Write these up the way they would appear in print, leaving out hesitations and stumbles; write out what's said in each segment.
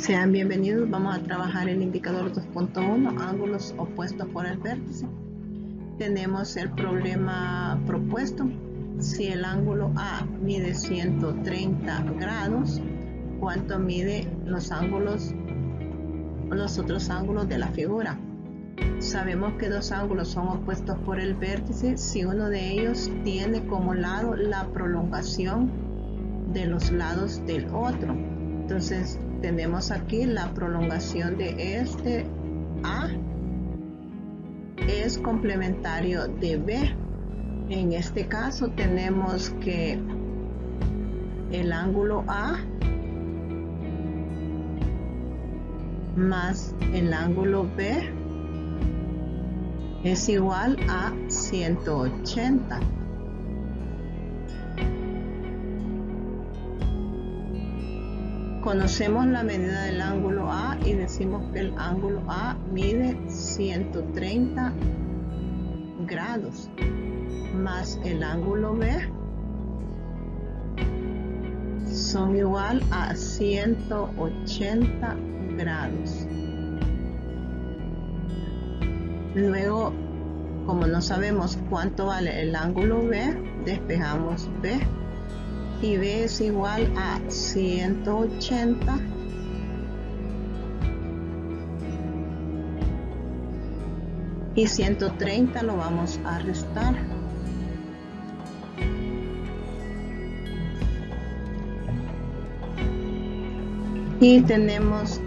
Sean bienvenidos, vamos a trabajar el indicador 2.1, ángulos opuestos por el vértice. Tenemos el problema propuesto. Si el ángulo A mide 130 grados, ¿cuánto mide los otros ángulos de la figura? Sabemos que dos ángulos son opuestos por el vértice si uno de ellos tiene como lado la prolongación de los lados del otro. Entonces tenemos aquí la prolongación de este A es complementario de B. En este caso tenemos que el ángulo A más el ángulo B es igual a 180. Conocemos la medida del ángulo A y decimos que el ángulo A mide 130 grados más el ángulo B son igual a 180 grados. Luego, como no sabemos cuánto vale el ángulo B, despejamos B. Y B es igual a 180 y 130 lo vamos a restar. Y tenemos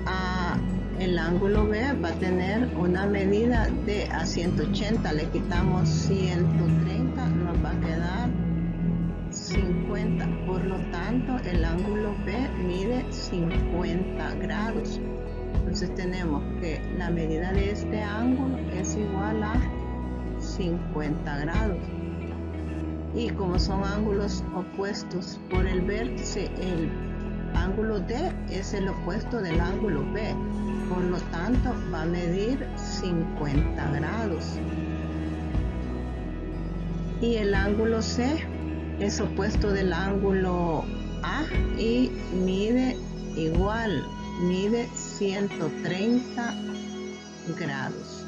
el ángulo B va a tener una medida de a 180, le quitamos 130, nos va a quedar 50, por lo tanto el ángulo B mide 50 grados. Entonces tenemos que la medida de este ángulo es igual a 50 grados. Y como son ángulos opuestos por el vértice, el ángulo D es el opuesto del ángulo B, por lo tanto va a medir 50 grados. Y el ángulo C es opuesto del ángulo A y mide igual, mide 130 grados.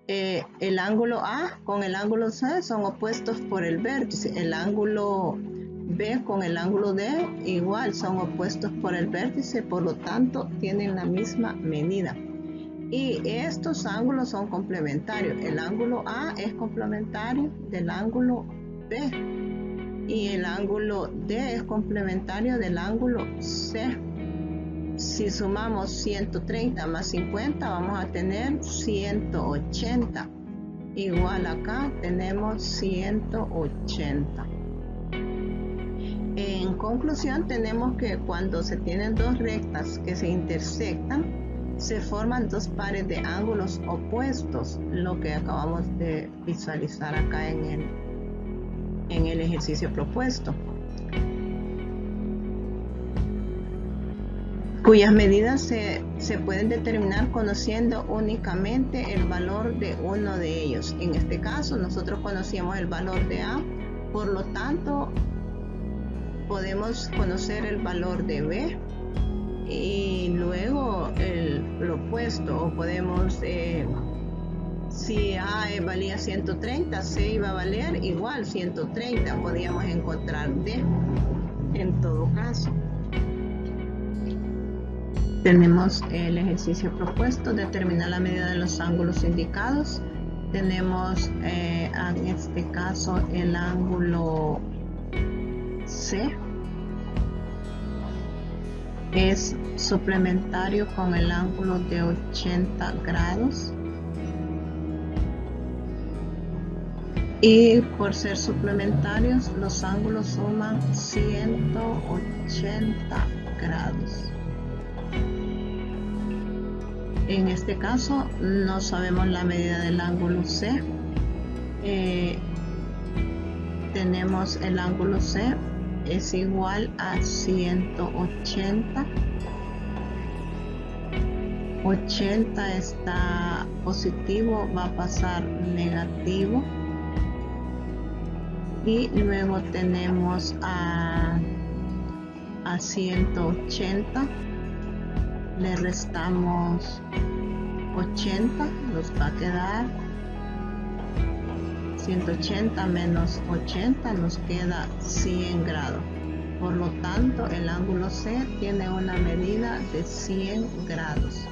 El ángulo A con el ángulo C son opuestos por el vértice. El ángulo B con el ángulo D igual son opuestos por el vértice, por lo tanto tienen la misma medida. Y estos ángulos son complementarios. El ángulo A es complementario del ángulo B y el ángulo D es complementario del ángulo C. Si sumamos 130 más 50 vamos a tener 180. Igual acá tenemos 180. En conclusión, tenemos que cuando se tienen dos rectas que se intersectan, se forman dos pares de ángulos opuestos, lo que acabamos de visualizar acá en el ejercicio propuesto, cuyas medidas se pueden determinar conociendo únicamente el valor de uno de ellos. En este caso, nosotros conocíamos el valor de A, por lo tanto, podemos conocer el valor de B y luego lo opuesto, o podemos, si A valía 130, C iba a valer igual 130, podíamos encontrar D en todo caso. Tenemos el ejercicio propuesto, determinar la medida de los ángulos indicados. Tenemos en este caso el ángulo C es suplementario con el ángulo de 80 grados y por ser suplementarios los ángulos suman 180 grados. En este caso no sabemos la medida del ángulo C. Tenemos el ángulo C es igual a 180. 80 está positivo, va a pasar negativo. Y luego tenemos a a 180, le restamos 80, nos va a quedar 180 menos 80, nos queda 100 grados. Por lo tanto, el ángulo C tiene una medida de 100 grados.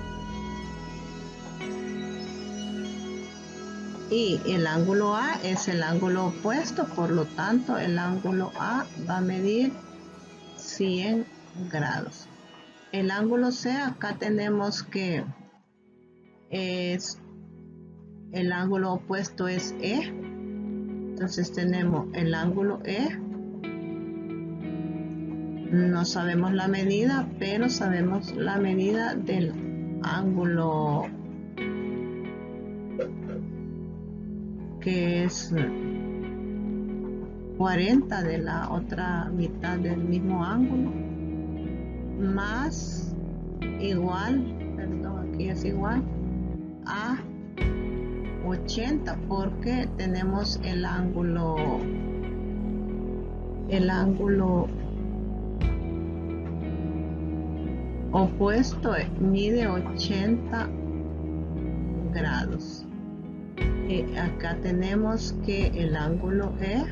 Y el ángulo A es el ángulo opuesto, por lo tanto, el ángulo A va a medir 100 grados. El ángulo C, acá tenemos que el ángulo opuesto es E. Entonces tenemos el ángulo E. No sabemos la medida, pero sabemos la medida del ángulo que es 40 de la otra mitad del mismo ángulo, más igual, perdón, aquí es igual a 80, porque tenemos el ángulo opuesto mide 80 grados. Acá tenemos que el ángulo E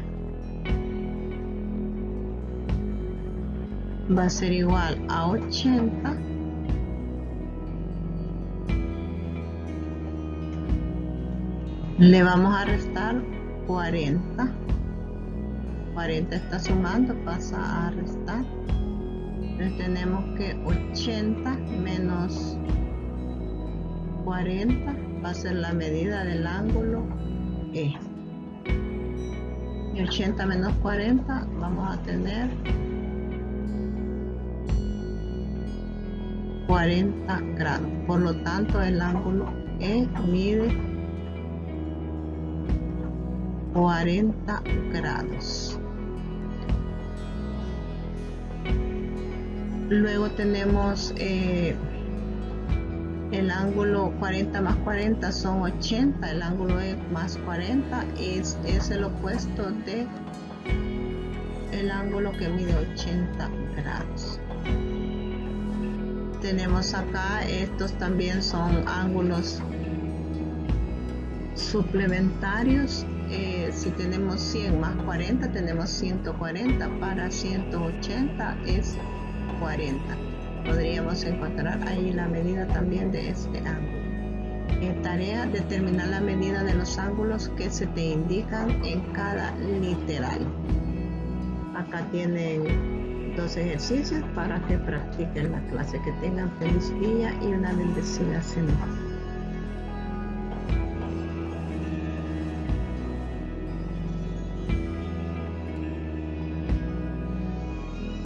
va a ser igual a 80 le vamos a restar 40. 40 está sumando, pasa a restar. Entonces tenemos que 80 menos 40 va a ser la medida del ángulo E. Y 80 menos 40 vamos a tener 40 grados. Por lo tanto, el ángulo E mide 40 grados. Luego tenemos el ángulo 40 más 40 son 80, el ángulo E más 40 es el opuesto de el ángulo que mide 80 grados. Tenemos acá, estos también son ángulos suplementarios. Si tenemos 100 más 40 tenemos 140, para 180 es 40. Podríamos encontrar ahí la medida también de este ángulo. Tarea: determinar la medida de los ángulos que se te indican en cada literal. Acá tienen 2 ejercicios para que practiquen la clase. Que tengan feliz día y una bendecida semana.